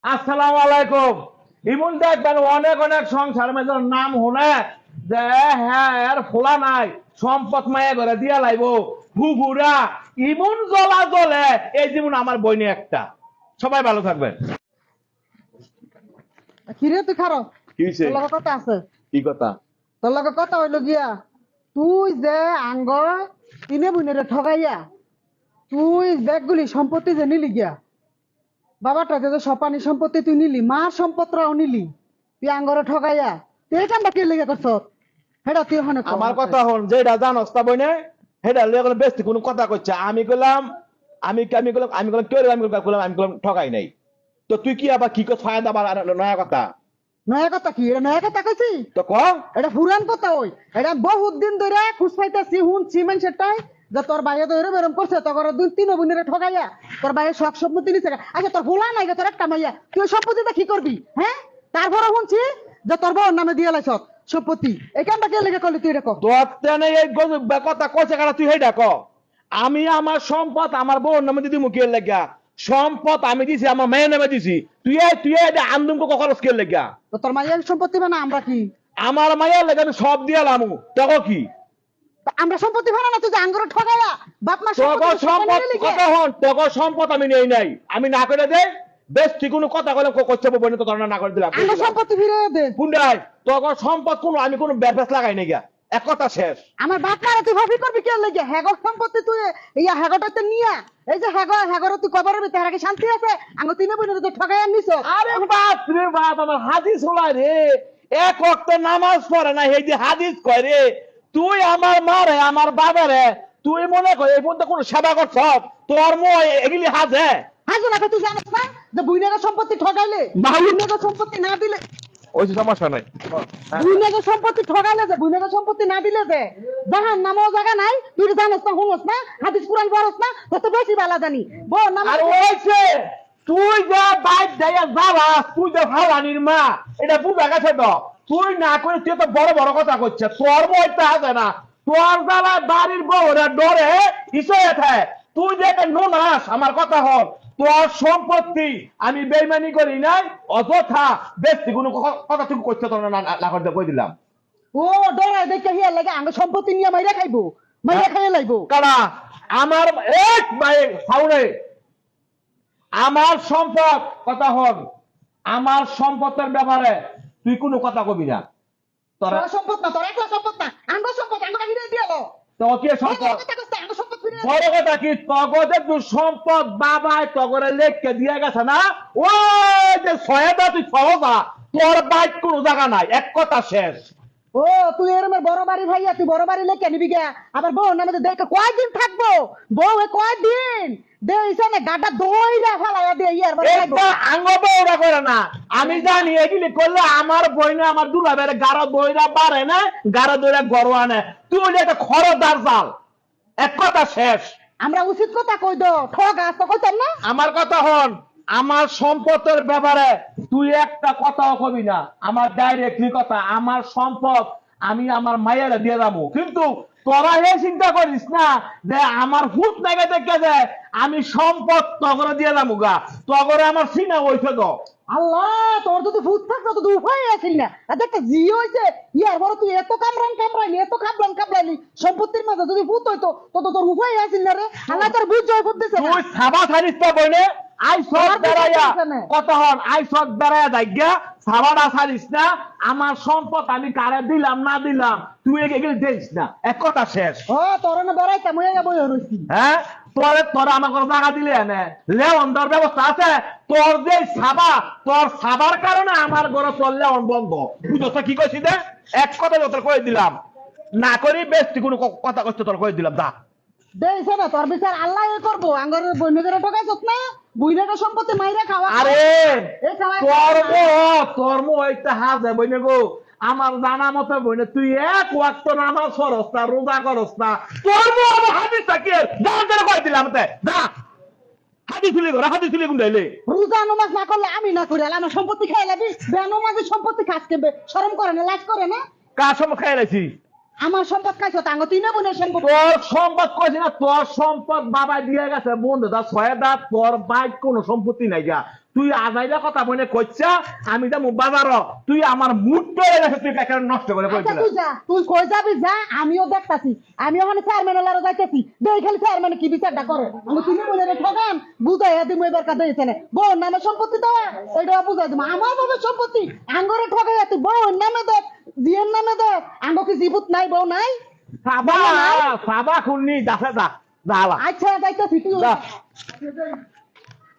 আসসালামু আলাইকুম। ইমন দেখবেন অনেক অনেক সংসার মেজর নাম শুনে যে হ্যাঁ এর ফোলা নাই, সম্পদ মায়া করে দিয়া লাইব ফুফুরা ইমন জ্বলা জ্বলে। এই যেমন আমার বইনি একটা। সবাই ভালো থাকবেন। কিরে তুই খারো কি হইছে? তোর লগে কথা আছে। কি কথা? তোর লগে কথা হইলো গিয়া তুই যে আঙ্গ তিনে বুনের ঠগাইয়া তুই ব্যাগগুলি সম্পত্তি যে নিলি গিয়া বাবাটা যে সপানি সম্পত্তি তুই নিলি মার সম্পত্তিও নিলি তুই আঙ্গরে ঠগাইয়া তুই এই কামটা কে লেগে করছ হেডা তুই ওখানে কর। আমার কথা হন যেটা জানোস তা বইনে হেডা লয়ে গেলে বেশি কোনো কথা কইছে। আমি কইলাম আমি কইলাম কেউ আমি কইলাম ঠকাই নাই। তো তুই কি আবার কি কর ফায়দা আবার নয়া কথা? নয়া কথা কি এটা নয়া কথা কইছি? তো ক এটা পুরান কথা ওই। এটা বহুত দিন ধরে খুশ পাইতাছি শুনছি মানুষেরটাই যে তোর বাইরে তো এরম এরম করছে তোর দুই তিন বোনের ঠগাইয়া তোর বাইরে শখ সম্পত্তি নিছে। আচ্ছা তোর ভোলা নাই তোর একটা মাইয়া তুই ওই সম্পত্তিটা কি করবি? হ্যাঁ তারপরে শুনছি যে তোর বউর নামে দিয়ে লাইছ সম্পত্তি। এই কামটা কে লেগে করলি তুই এটা কর। তোর তেনে এই গজব কথা কইছে কারা তুই হেডা ক। আমি আমার সম্পদ আমার বউর নামে দিদি মুখের লেগা সম্পদ আমি দিছি আমার মেয়ের নামে দিছি। তুই এটা আন্দুম খরচ কে লেগা? তো তোর মাইয়ার সম্পত্তি মানে আমরা কি? আমার মায়ের লেগে আমি সব দিয়ালাম। দেখো কি তা আমরা সম্পত্তি ভাড়া না তুই যে আঙ্গুরে ঠগাইয়া বাপ মা তোর সম্পদ কথা হন তোর সম্পদ আমি নেই নাই। আমি না করে দে বেশ ঠিক কোনো কথা কইলাম করছে বনে তো না করে দিলাম। আমরা সম্পত্তি ফিরে দে। পুন্ডাই তোর সম্পদ কোনো আমি কোনো ব্যাপার লাগাই নাই গা। এক কথা শেষ। আমার বাপ মারা তুই ভাবি করবি কে লেগে হ্যাগর সম্পত্তি তুই ইয়া হ্যাগরটাতে নিয়া এই যে হ্যাগর তুই কবরের ভিতরে হারাকে শান্তি আছে আঙ্গ তিনে বোনের তো ঠগাই আনিস। আরে বাপ রে বাপ আমার হাদিস হলাই রে। এক ওয়াক্ত নামাজ পড়ে না এই যে হাদিস কয় রে। তুই আমার মা রে আমার বাবা রে তুই মনে কর এই পর্যন্ত কোনো সেবা করছ তোর মো এগুলি হাজে হাজু না তুই জানিস না যে বুইনাগর সম্পত্তি ঠগাইলে বুইনাগর সম্পত্তি না দিলে ওই সমস্যা নাই। বুইনাগর সম্পত্তি ঠগাইলে যে বুইনাগর সম্পত্তি না দিলে যে জাহান নামও জায়গা নাই তুই তো জানিস না শুনস না হাদিস কুরআন পড়স না তত বেশি ভালো জানি বউ নাম আর ওইছে তুই যা বাইক যাইয়া যাবা তুই যে ফালানির মা এটা বুঝা গেছে তো। তুই না করে তুই তো বড় বড় কথা করছে তোর বইতে আছে না তোর দ্বারা বাড়ির বউরা ডরে ইসয়ে থাকে। তুই যে একটা নোনাস আমার কথা হল তোর সম্পত্তি আমি বেইমানি করি নাই অযথা বেশি কোনো কথা তুমি করছে তোর না করতে কই দিলাম। ও ডরাই দেখে হিয়া লাগে আঙ্গ সম্পত্তি নিয়ে মাইরা খাইবো মাইরা খাইয়ে লাইবো। কারা আমার এক বাইক সাউরে আমার সম্পদ কথা হল আমার সম্পদের ব্যাপারে তুই কোনো কথা কবি না। তোর তোর সম্পদ না তোর একলা সম্পদ না আঙ্গ সম্পদ আঙ্গ হিরে দিয়ালো তো কি সম্পদ আঙ্গ সম্পদ ফিরে বড় কথা কি তগদের তুই সম্পদ বাবাই তগরে লেখকে দিয়ে গেছে না। ওই যে ছয়টা তুই ছয়টা তোর বাইক কোনো জায়গা নাই এক কথা শেষ। ও তুই এরমের বড় বাড়ি ভাইয়া তুই বড় বাড়ি লেখে নিবি গা আবার বউ নামে দেখে কয়দিন থাকবো বউ কয়দিন দেইছে না গাটা দইরা ফেলাইয়া দিয়ে ইয়ার বাড়ি খাইবো। এটা আঙ্গ বউরা করে না আমি জানি এগুলি করলে আমার বই না আমার দুলাবের গাড়ো দইরা বাড়ে না গাড়ো দইরা গরু আনে। তুই বলি একটা খরচদার জাল এক কথা শেষ। আমরা উচিত কথা কই দো ঠক আস তো কইতাম না। আমার কথা হন আমার সম্পদের ব্যাপারে তুই একটা কথাও কবি না। আমার ডাইরেক্টলি কথা আমার সম্পদ আমি আমার মায়েরা দিয়ে যাবো। কিন্তু তোরা এই চিন্তা করিস না যে আমার হুট নাগে দেখে যে আমি সম্পদ তগরে দিয়ে যাবো গা তগরে আমার সিনা হইছে তো। আল্লাহ তোর যদি ভূত থাকতো তো তুই উপায় আছিল না আর দেখ জি হইছে ইয়ার বড় তুই এত কামরাইলি এত কামরাইলি সম্পত্তির মাঝে যদি ভূত হইতো তো তোর উপায় আছিল না রে। আল্লাহ তোর বুঝ জয় করতেছে না। তুই সাবা ছাড়িস তো বইনে আই সব বেড়াইয়া কথা হন আই সব বেড়াইয়া দেখা সাবাটা ছাড়িস না। আমার সম্পদ আমি কারে দিলাম না দিলাম তুই এগুলি দিস না এক কথা শেষ। ও তোর না বেড়াইতাম হয়ে বই হইছি। হ্যাঁ তোরা আমার কোনো টাকা দিলে এনে লেওন দেওয়ার ব্যবস্থা আছে। তোর যে সাবা তোর সাবার কারণে আমার ঘরে তোর লেওন বন্ধ বুঝছ কি কইছি দে এক কথা তোর কই দিলাম না করি বেশি কোনো কথা কইতে তোর কই দিলাম দা দেইছে না তোর বিচার আল্লাহ করবো আঙ্গর বইনগরে ঠকাইছত না বুইনাকে সম্পত্তি মাইরা খাওয়া। আরে এই খাওয়া তোর একটা হাজে বইনে গো আমার জানা মতে বইনে তুই এক ওয়াক্ত নামাজ পড়স না রোজা করস না তোর হাদিস থাকে দাঁড় করে কই দিলাম তে দা হাদিস তুলি গুন্ডাইলে রোজা নামাজ না করলে আমি না করি আমার সম্পত্তি খাই লাগি বেনমাজি সম্পত্তি খাস কেবে শরম করে না লাজ করে না। কার সময় খাই লাইছি আমার সম্পদ খাইছো তাঙ্গ তিন বোনের সম্পদ। তোর সম্পদ কইছি না তোর সম্পদ বাবা দিয়ে গেছে বন্ধু দা ছয় দা তোর বাইক কোনো সম্পত্তি নাই গা। তুই আজাইরা কথা মনে কইছা আমি যা বাজার তুই আমার মুড ধরে গেছে তুই টাকা নষ্ট করে আচ্ছা কইছিস তুই যা, তুই কই যাবি যা, আমিও দেখতাছি। আমি ওখানে চেয়ারম্যানের লারে যাইতেছি, দেই খালি চেয়ারম্যানে কি বিচারটা করে। আমি তুমি বলে ঠকান বুঝাইয়া দিমু এবার কাছে দিয়েছে না বউর নামে সম্পত্তি দেওয়া এটা বুঝাই দিমু। আমার ভাবে সম্পত্তি আঙ্গরে ঠকাইয়া তুই বউর নামে দেখ, জিয়ের নামে দেখ, আঙ্গ কি জীবুত নাই, বউ নাই। সাবা সাবা খুলনি যাচ্ছে যা যা আচ্ছা যাইতেছি তুই যা।